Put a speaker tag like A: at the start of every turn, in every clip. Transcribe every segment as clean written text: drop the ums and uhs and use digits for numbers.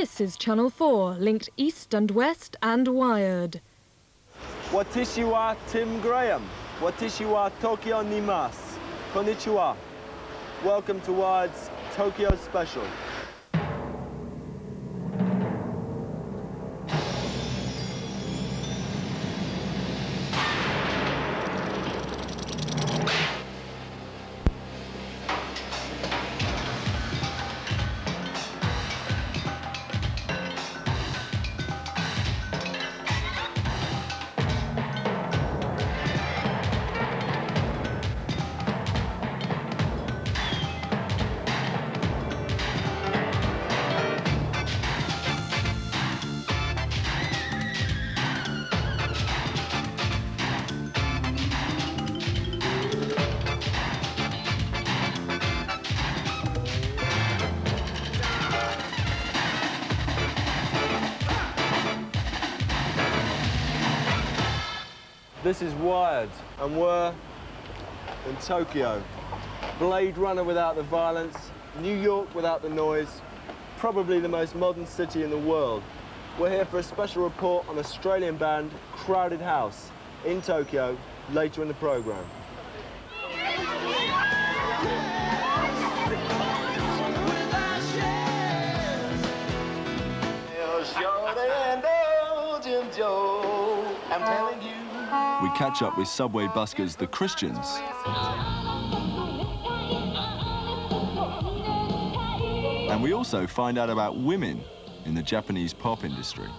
A: This is Channel 4, linked east and west and wired.
B: Watashi wa Tim Graham. Watashi wa Tokyo nimasu. Konnichiwa. Welcome to Wired's Tokyo Special. This is Wired, and we're in Tokyo. Blade Runner without the violence, New York without the noise, probably the most modern city in the world. We're here for a special report on Australian band Crowded House in Tokyo later in the program. I'm telling you. We catch up with subway buskers The Christians. And we also find out about women in the Japanese pop industry.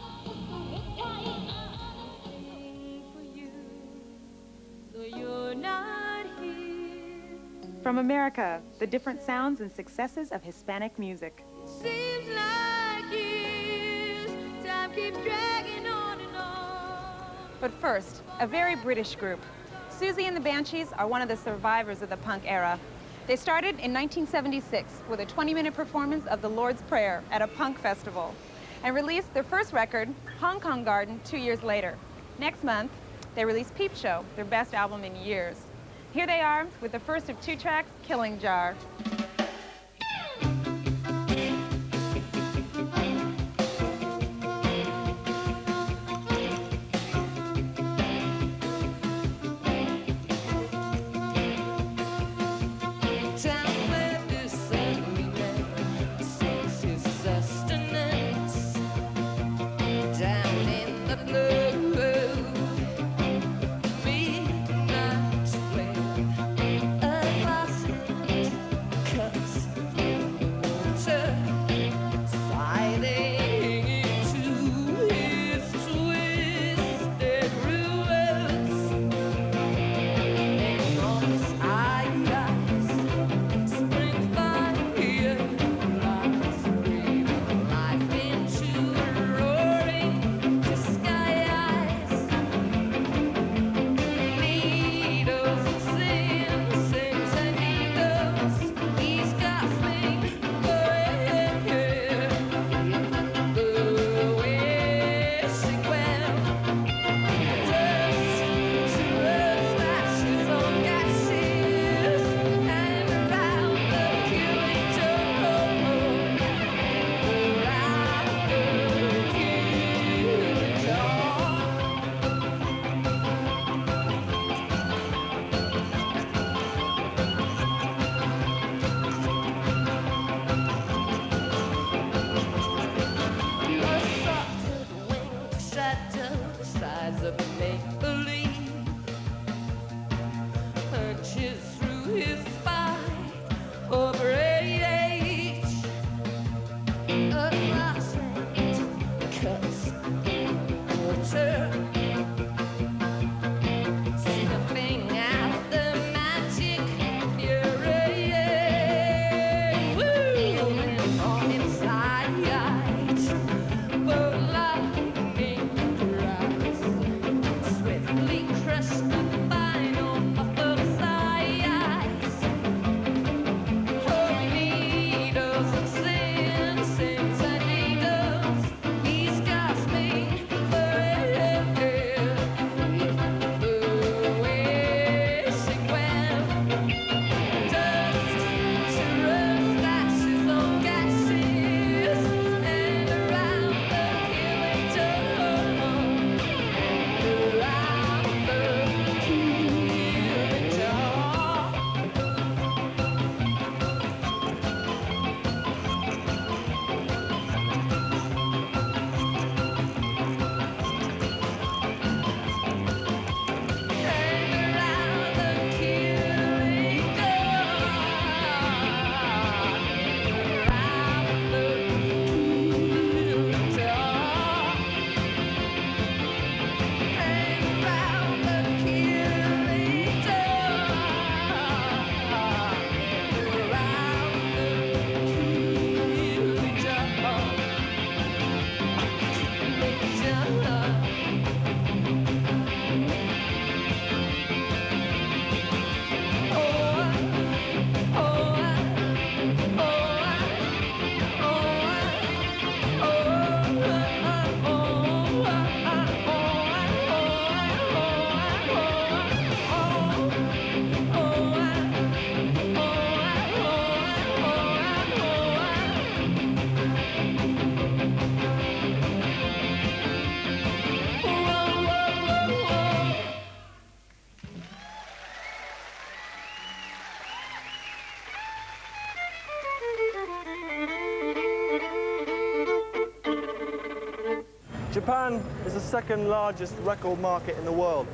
C: From America, the different sounds and successes of Hispanic music.
D: Seems like years, time keeps dragging on and on.
C: But first, a very British group. Siouxsie and the Banshees are one of the survivors of the punk era. They started in 1976 with a 20-minute performance of the Lord's Prayer at a punk festival and released their first record, Hong Kong Garden, 2 years later. Next month, they released Peep Show, their best album in years. Here they are with the first of 2 tracks, Killing Jar.
B: Japan is the second largest record market in the world,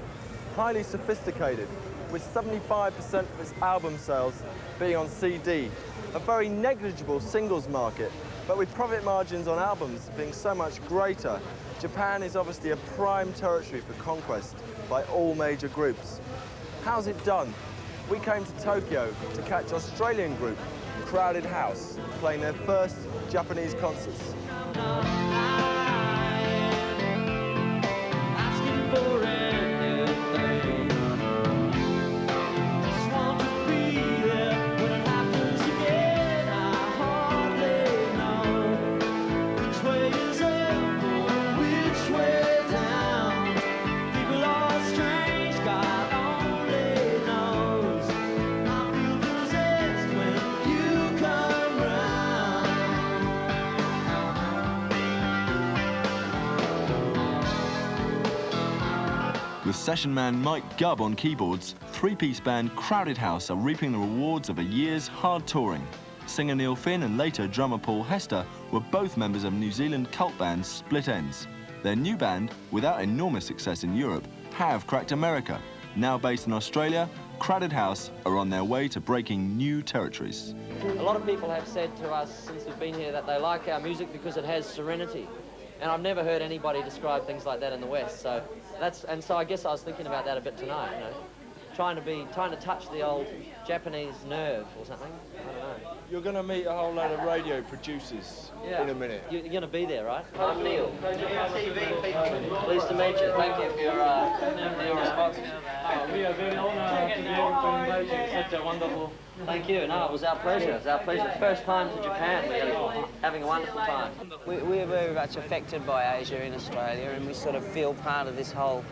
B: highly sophisticated, with 75% of its album sales being on CD, a very negligible singles market, but with profit margins on albums being so much greater, Japan is obviously a prime territory for conquest by all major groups. How's it done? We came to Tokyo to catch Australian group Crowded House playing their first Japanese concerts.
E: With session man Mike Gubb on keyboards, three-piece band Crowded House are reaping the rewards of a year's hard touring. Singer Neil Finn and later drummer Paul Hester were both members of New Zealand cult band Split Enz. Their new band, without enormous success in Europe, have cracked America. Now based in Australia, Crowded House are on their way to breaking new territories.
F: A lot of people have said to us since we've been here that they like our music because it has serenity. And I've never heard anybody describe things like that in the West. So I guess I was thinking about that a bit tonight, you know. Trying to touch the old Japanese nerve or something. I don't know.
B: You're going to meet a whole load of radio producers in a minute.
F: You're going to be there, right? I'm Neil. Pleased to meet you. Thank you for your response.
G: We are very honored to be able to invite you to such a wonderful...
F: Thank you. No, it was our pleasure. It was our pleasure. First time to Japan. We're having a wonderful time.
H: We're very much affected by Asia in Australia, and we sort of feel part of this whole,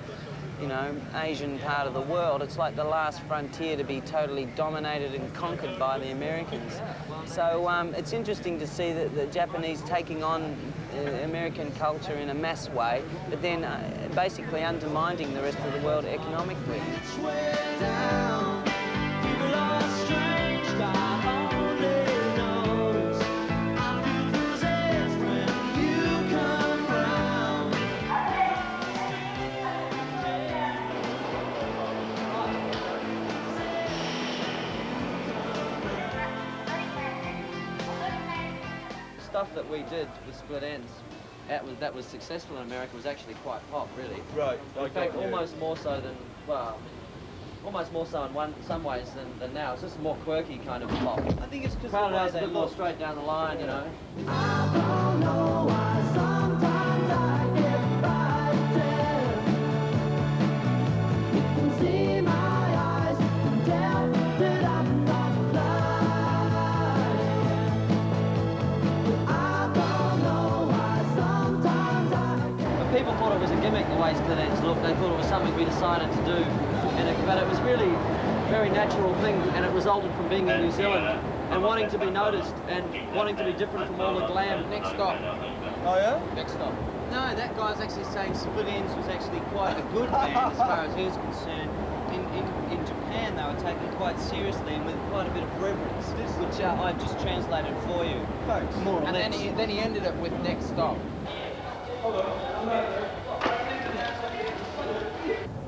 H: you know, Asian part of the world. It's like the last frontier to be totally dominated and conquered by the Americans. So it's interesting to see that the Japanese taking on American culture in a mass way, but then basically undermining the rest of the world economically.
F: Stuff that we did with Split Enz that was successful in America was actually quite pop, really.
B: Right.
F: In fact, almost more so than, well, almost more so in some ways than now. It's just a more quirky kind of pop.
H: I think it's because
F: Crowded House a bit more straight down the line, you know.
D: I don't know why sometimes I get frightened. You can see my eyes and tell that I'm not blind. I don't know why sometimes I get...
F: But people thought it was a gimmick the way Split Enz looked. They thought it was something we decided to do. But it was really a very natural thing, and it resulted from being in New Zealand and wanting to be noticed and wanting to be different from all the glam.
H: Next stop.
B: Oh, yeah?
H: Next stop. No, that guy's actually saying Split Enz was actually quite a good band as far as he was concerned. In Japan, they were taken quite seriously and with quite a bit of reverence, which I've just translated for you.
B: Thanks.
H: More or less. Then he ended it with Next Stop.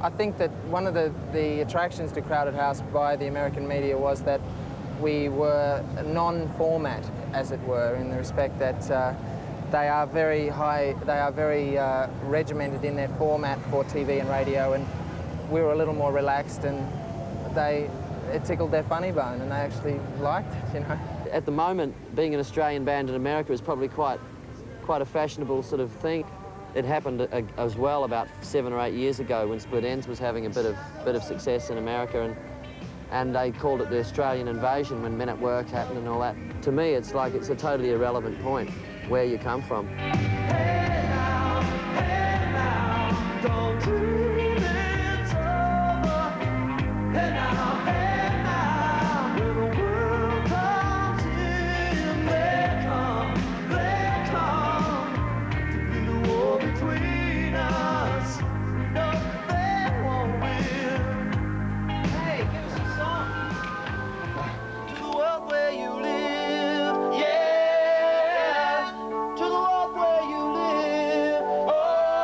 I: I think that one of the attractions to Crowded House by the American media was that we were non-format, as it were, in the respect that they are very regimented in their format for TV and radio, and we were a little more relaxed, and it tickled their funny bone, and they actually liked it, you know.
F: At the moment, being an Australian band in America is probably quite a fashionable sort of thing. It happened as well about 7 or 8 years ago when Split Enz was having a bit of success in America, and they called it the Australian invasion when Men at Work happened and all that. To me, it's like it's a totally irrelevant point where you come from.
D: Hey now, don't dream it's over. Hey now, when the world comes in, they come to be the war between us. No, they won't win.
H: Hey, give us a song.
D: To the world where you live, yeah. To the world where you live, oh.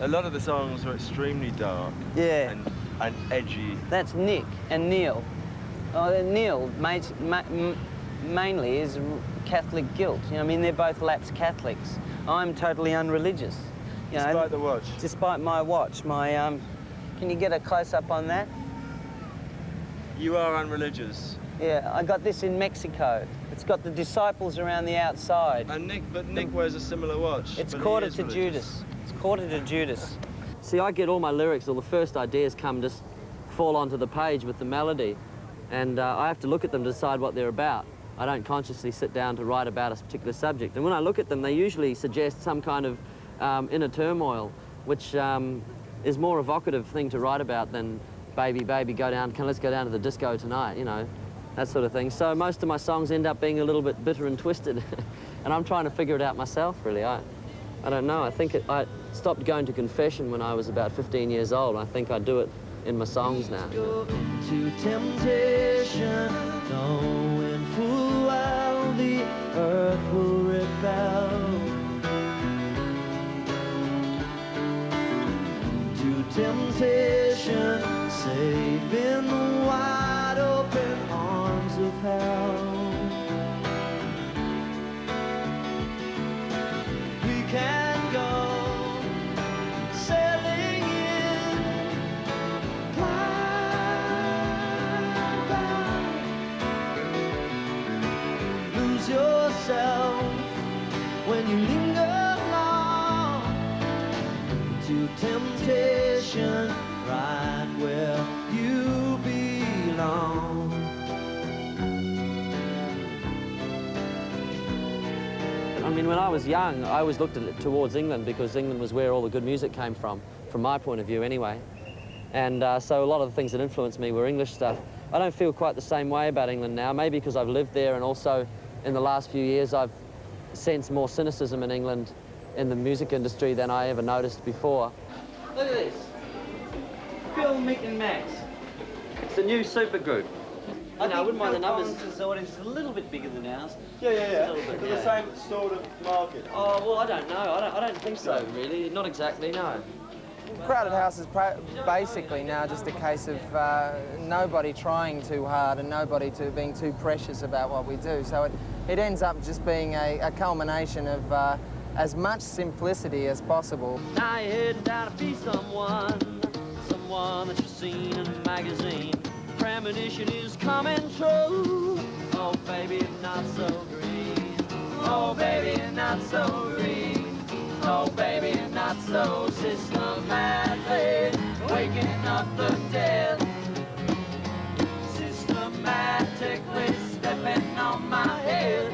B: A lot of the songs are extremely dark.
H: Yeah.
B: And edgy.
H: That's Nick and Neil. Oh, Neil mainly is Catholic guilt. You know, I mean, they're both lapsed Catholics. I'm totally unreligious. You know,
B: Despite the watch?
H: Despite my watch. My, can you get a close-up on that?
B: You are unreligious.
H: Yeah, I got this in Mexico. It's got the disciples around the outside.
B: And Nick wears a similar watch.
H: It's quarter to Judas. It's quarter to Judas. See, I get all my lyrics, or the first ideas just fall onto the page with the melody, and I have to look at them to decide what they're about. I don't consciously sit down to write about a particular subject. And when I look at them, they usually suggest some kind of inner turmoil, which is more evocative thing to write about than baby, baby, let's go down to the disco tonight, you know, that sort of thing. So most of my songs end up being a little bit bitter and twisted, and I'm trying to figure it out myself, really. I don't know. I think I stopped going to confession when I was about 15 years old. I think I do it in my songs now.
D: Go into temptation, knowing full well the earth will rebel. To temptation, safe in the wide open arms of hell. We can go sailing in blind bound. Lose yourself when you linger long to temptation, right where you belong.
F: I mean, when I was young, I always looked at it towards England because England was where all the good music came from my point of view anyway. And so a lot of the things that influenced me were English stuff. I don't feel quite the same way about England now, maybe because I've lived there, and also in the last few years I've sensed more cynicism in England in the music industry than I ever noticed before. Look at this. Bill, Mick and Max. It's a new supergroup. I wouldn't mind the numbers.
G: It's a little bit bigger than ours.
B: Yeah.
F: A little bit,
B: They're the same sort of market.
F: Oh, well, I don't know. I don't think so, really. Not exactly, no.
I: Crowded House is basically now just a case of nobody trying too hard and nobody being too precious about what we do. So it ends up just being a culmination of as much simplicity as possible.
D: Now you're heading down to be someone that you've seen in a magazine. Premonition is coming true. Oh, baby, not so green. Oh, baby, not so green. Oh, baby, not so systematically waking up the dead. Systematically stepping on my head.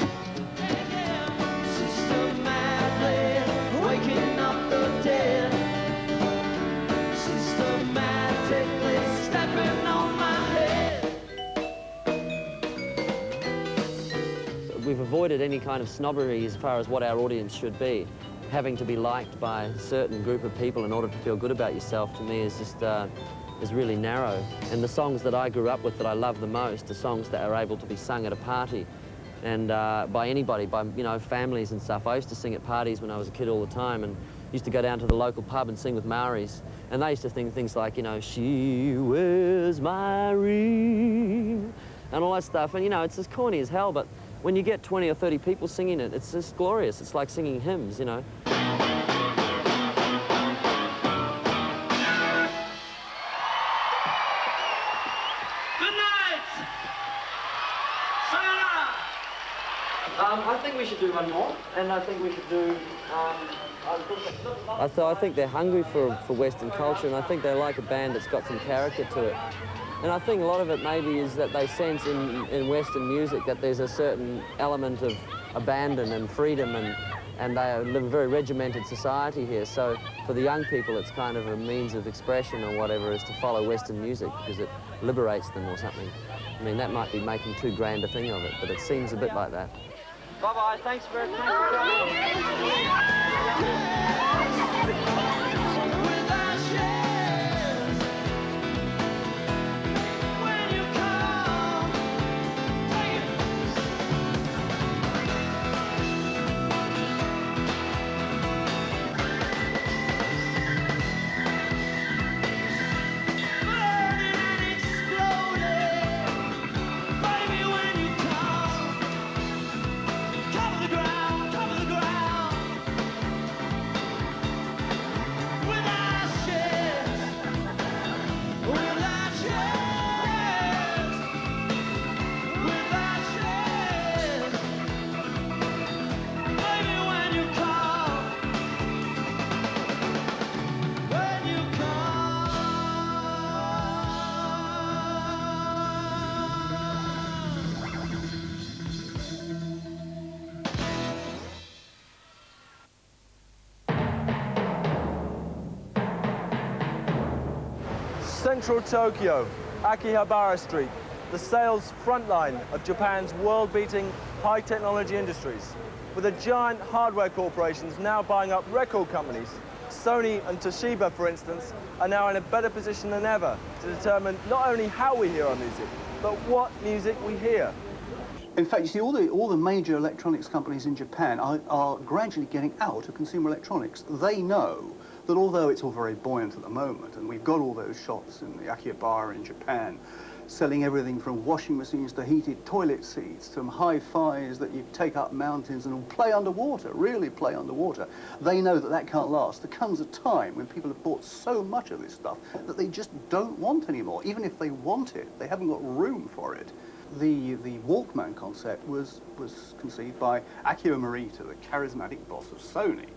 D: Systematically waking up the dead. Systematically stepping on my head.
F: We've avoided any kind of snobbery as far as what our audience should be. Having to be liked by a certain group of people in order to feel good about yourself, to me, is just is really narrow. And the songs that I grew up with that I love the most are songs that are able to be sung at a party and by anybody, by, you know, families and stuff. I used to sing at parties when I was a kid all the time, and used to go down to the local pub and sing with Maoris, and they used to sing things like, you know, she wears my ring, and all that stuff. And, you know, it's as corny as hell, but when you get 20 or 30 people singing it, it's just glorious. It's like singing hymns, you know. I think we should do one more, and I think we should do. I think they're hungry for Western culture, and I think they like a band that's got some character to it. And I think a lot of it maybe is that they sense in Western music that there's a certain element of abandon and freedom, and they live a very regimented society here. So for the young people, it's kind of a means of expression or whatever, is to follow Western music because it liberates them or something. I mean, that might be making too grand a thing of it, but it seems a bit like that. Bye-bye. Thanks for coming.
B: Central Tokyo, Akihabara Street, the sales frontline of Japan's world-beating high-technology industries, with the giant hardware corporations now buying up record companies. Sony and Toshiba, for instance, are now in a better position than ever to determine not only how we hear our music, but what music we hear.
J: In fact, you see, all the major electronics companies in Japan are gradually getting out of consumer electronics. They know that although it's all very buoyant at the moment, and we've got all those shops in the Akihabara in Japan, selling everything from washing machines to heated toilet seats, to hi-fis that you take up mountains and play underwater, really play underwater. They know that that can't last. There comes a time when people have bought so much of this stuff that they just don't want anymore. Even if they want it, they haven't got room for it. The Walkman concept was conceived by Akio Morita, the charismatic boss of Sony.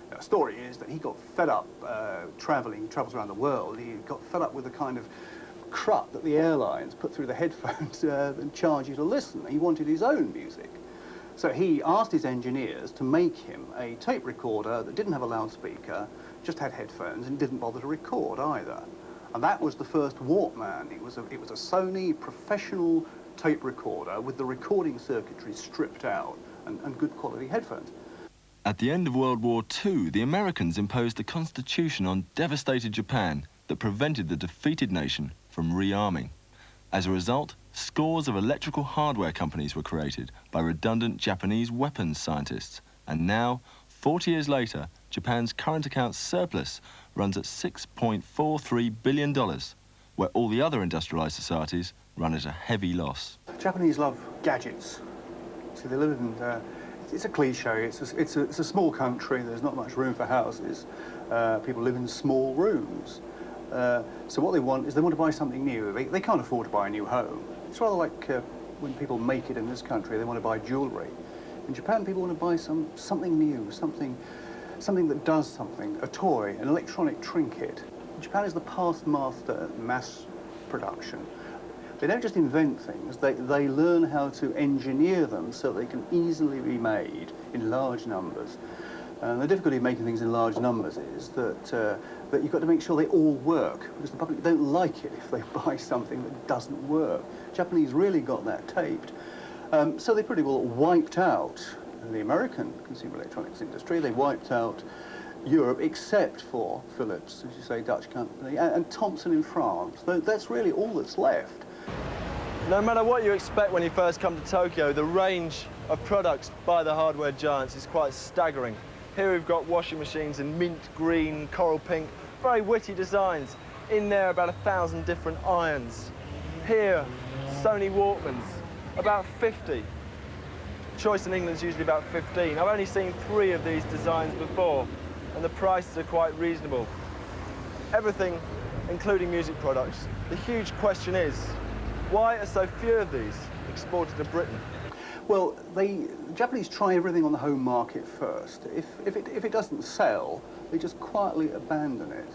J: The story is that he got fed up travels around the world. He got fed up with the kind of crap that the airlines put through the headphones and charge you to listen. He wanted his own music. So he asked his engineers to make him a tape recorder that didn't have a loudspeaker, just had headphones, and didn't bother to record either. And that was the first Walkman. It was a Sony professional tape recorder with the recording circuitry stripped out and good quality headphones.
E: At the end of World War II, the Americans imposed a constitution on devastated Japan that prevented the defeated nation from rearming. As a result, scores of electrical hardware companies were created by redundant Japanese weapons scientists. And now, 40 years later, Japan's current account surplus runs at $6.43 billion, where all the other industrialized societies run at a heavy loss.
J: Japanese love gadgets. See, they live in, it's a cliche, it's a small country, there's not much room for houses. People live in small rooms. So what they want is they want to buy something new. They can't afford to buy a new home. It's rather like when people make it in this country, they want to buy jewellery. In Japan, people want to buy something new, something that does something, a toy, an electronic trinket. Japan is the past master at mass production. They don't just invent things, they learn how to engineer them so they can easily be made in large numbers. And the difficulty of making things in large numbers is that you've got to make sure they all work, because the public don't like it if they buy something that doesn't work. Japanese really got that taped. So they pretty well wiped out the American consumer electronics industry. They wiped out Europe, except for Philips, as you say, Dutch company, and Thomson in France. That's really all that's left.
B: No matter what you expect when you first come to Tokyo, the range of products by the hardware giants is quite staggering. Here we've got washing machines in mint green, coral pink, very witty designs. In there, about 1,000 different irons. Here, Sony Walkmans, about 50. Choice in England is usually about 15. I've only seen 3 of these designs before, and the prices are quite reasonable. Everything, including music products. The huge question is, why are so few of these exported to Britain?
J: Well, the Japanese try everything on the home market first. If it doesn't sell, they just quietly abandon it.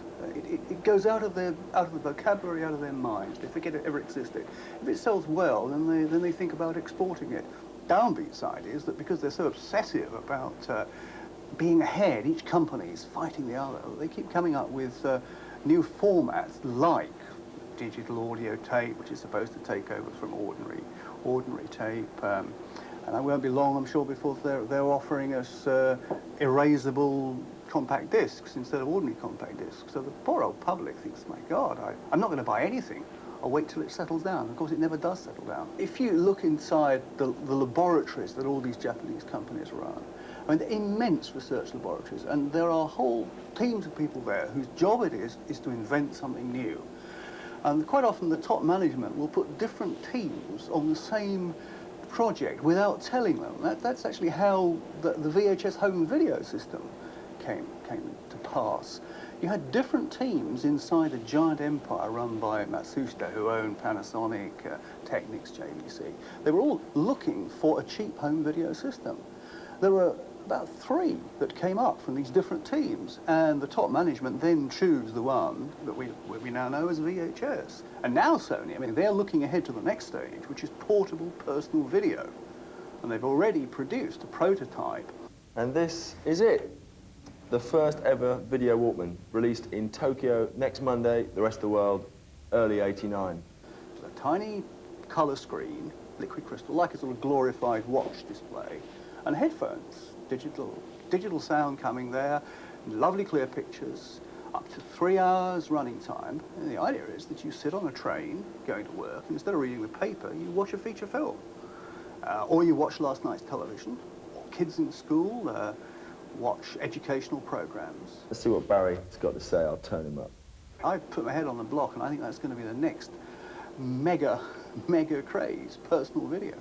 J: It goes out of the vocabulary, out of their minds. They forget it ever existed. If it sells well, then they think about exporting it. Downbeat side is that because they're so obsessive about being ahead, each company is fighting the other. They keep coming up with new formats like digital audio tape, which is supposed to take over from ordinary tape. And it won't be long, I'm sure, before they're offering us erasable compact discs instead of ordinary compact discs. So the poor old public thinks, my God, I'm not going to buy anything. I'll wait till it settles down. Of course, it never does settle down. If you look inside the laboratories that all these Japanese companies run, I mean, they're immense research laboratories, and there are whole teams of people there whose job it is to invent something new. And quite often the top management will put different teams on the same project without telling them. That's actually how the VHS home video system came to pass. You had different teams inside a giant empire run by Matsushita, who owned Panasonic, Technics, JVC. They were all looking for a cheap home video system. There were about 3 that came up from these different teams, and the top management then choose the one that we now know as VHS. And now Sony, I mean, they're looking ahead to the next stage, which is portable personal video. And they've already produced a prototype.
B: And this is it. The first ever video Walkman, released in Tokyo next Monday, the rest of the world early '89.
J: A tiny colour screen, liquid crystal, like a sort of glorified watch display, and headphones, digital sound coming there, lovely clear pictures, up to 3 hours running time. And the idea is that you sit on a train going to work, and instead of reading the paper, you watch a feature film. Or you watch last night's television, or kids in school watch educational programs.
B: Let's see what Barry's got to say. I'll turn him up.
J: I put my head on the block, and I think that's going to be the next mega craze, personal video.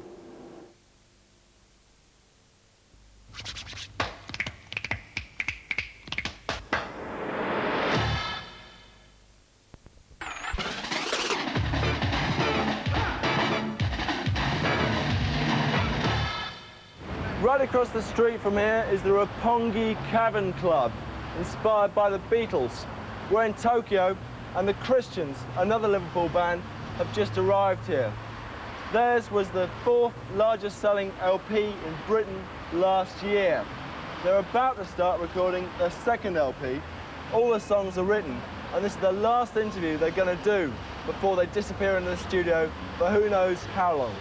B: Right across the street from here is the Roppongi Cavern Club, inspired by the Beatles. We're in Tokyo, and the Christians, another Liverpool band, have just arrived here. Theirs was the 4th largest selling LP in Britain last year. They're about to start recording their 2nd LP. All the songs are written, and this is the last interview they're going to do before they disappear into the studio for who knows how long.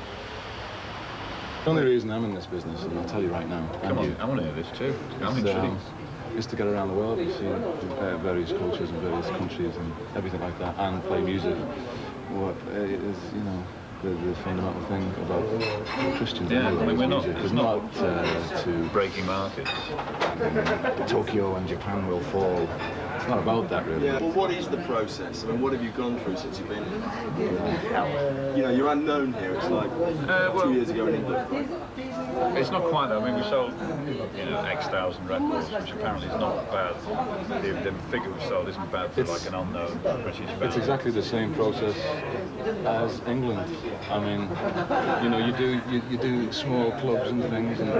K: The only reason I'm in this business, and I'll tell you right now.
L: Come on, I want to hear this too.
K: Is to get around the world and see various cultures and various countries and everything like that, and play music. What is, you know, the fundamental thing about Christians.
L: Yeah, I mean, we're not.
K: It's not to
L: breaking markets.
K: Tokyo and Japan will fall. It's not about that, really.
B: Yeah. Well, what is the process? I mean, what have you gone through since you've been here? You know, you're unknown here. It's like 2 years ago in England.
L: It's not quite that. I mean, we sold, you know, X thousand records, which apparently is not bad. The figure we sold isn't bad for like an unknown British band.
K: It's exactly the same process as England. I mean, you know, you do small clubs and things and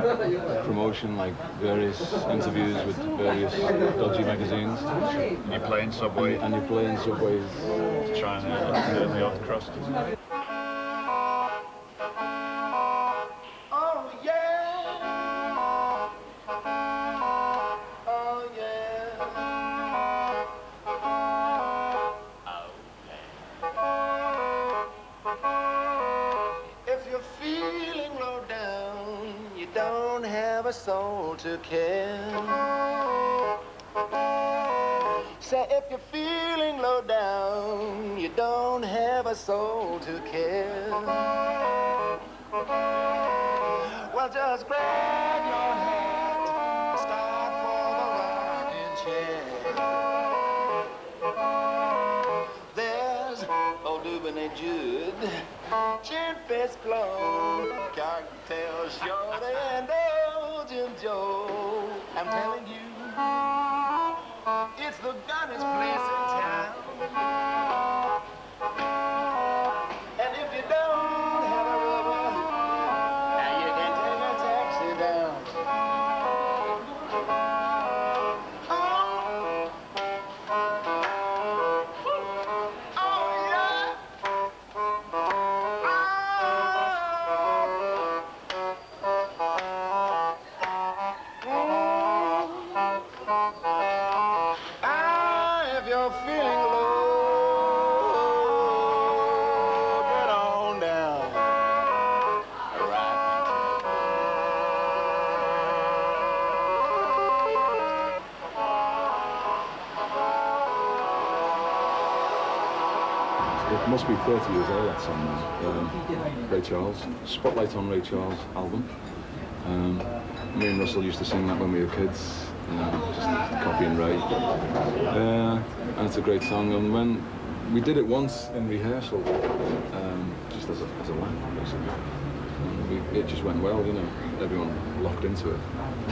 K: promotion, like various interviews with various dodgy magazines.
L: And you play in Subway.
K: And you play in Subways.
L: To try and earn the odd crust.
M: Soul to care. Say if you're feeling low down, you don't have a soul to care. Well, just grab your hat, start for the rocking chair. There's old Dubonnet Jude, chin-fist blown, cocktail shorty and Jim Joe. I'm telling you, it's the funnest place in town. And if you don't have a rubber, now you can take a taxi down.
K: It must be 30 years old, that song now. Ray Charles, Spotlight on Ray Charles album. Me and Russell used to sing that when we were kids, just copying Ray. And it's a great song, and when we did it once in rehearsal, just as a laugh, basically. And it just went well, you know, everyone locked into it.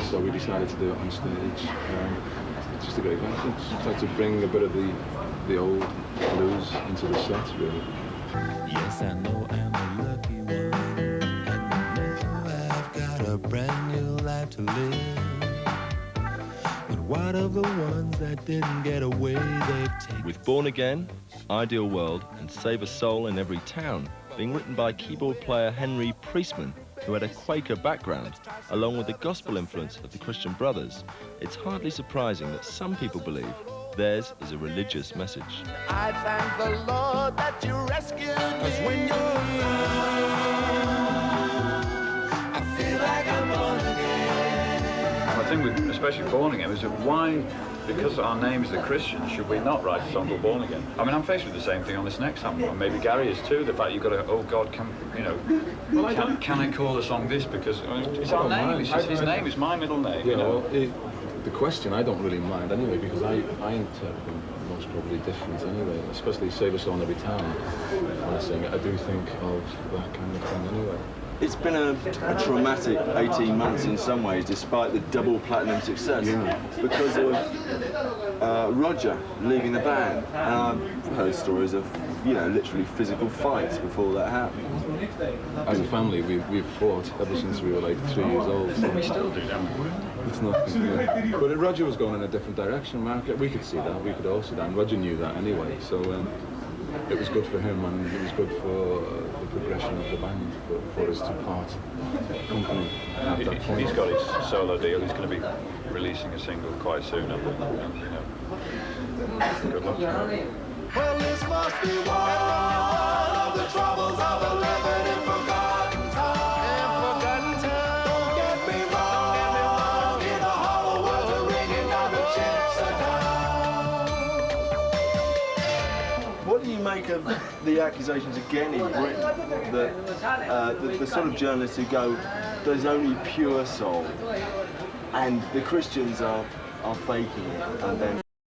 K: So we decided to do it on stage. It's just a great venture. It's like to bring a bit of the old blues into the set, really.
N: Yes, I know I'm a lucky one, and I know I've got a brand new life to live. But what of the ones that didn't get away, they've taken...
E: With Born Again, Ideal World and Save a Soul in Every Town being written by keyboard player Henry Priestman, who had a Quaker background, along with the gospel influence of the Christian Brothers, it's hardly surprising that some people believe Theirs is a religious message.
M: I thank the Lord that you rescued me. 'Cause when you're I feel like I'm born again.
L: I think, especially Born Again, is that why, because our names are Christians, should we not write a song called Born Again? I mean, I'm faced with the same thing on this next album, and maybe Gary is too. The fact you've got to, oh God, can I call the song this? Because it's our name. It's just his name. It's my middle name.
K: Yeah,
L: you know.
K: well, the question I don't really mind anyway, because I interpret them most probably different anyway, especially Save a Song Every Time when I sing it. I do think of that kind of thing anyway.
B: It's been a traumatic 18 months in some ways, despite the double platinum success, because of Roger leaving the band. And I've heard stories of, literally physical fights before that happened.
K: As a family, we've fought ever since we were like 3 years old. So
L: we still do, don't we?
K: It's nothing. Yeah. But Roger was going in a different direction, Mark. We could see that. We could all see that. And Roger knew that anyway. So it was good for him, and it was good for the progression of the band, for us to part company at that point.
L: He's got his solo deal. He's going to be releasing a single quite soon, I think. Good luck to him.
M: Well, this must be one of the troubles of a living in forgotten time. Don't get me wrong, in the hollow words are ringing out the chips are down.
B: What do you make of the accusations again in Britain that the sort of journalists who go, there's only pure soul, and the Christians are faking it, and then